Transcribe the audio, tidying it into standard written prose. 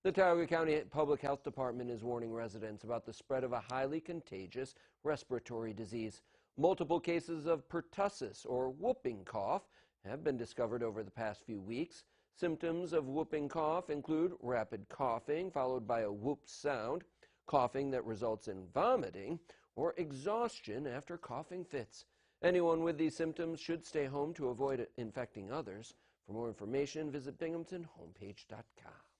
The Tioga County Public Health Department is warning residents about the spread of a highly contagious respiratory disease. Multiple cases of pertussis, or whooping cough, have been discovered over the past few weeks. Symptoms of whooping cough include rapid coughing followed by a whoop sound, coughing that results in vomiting, or exhaustion after coughing fits. Anyone with these symptoms should stay home to avoid infecting others. For more information, visit binghamtonhomepage.com.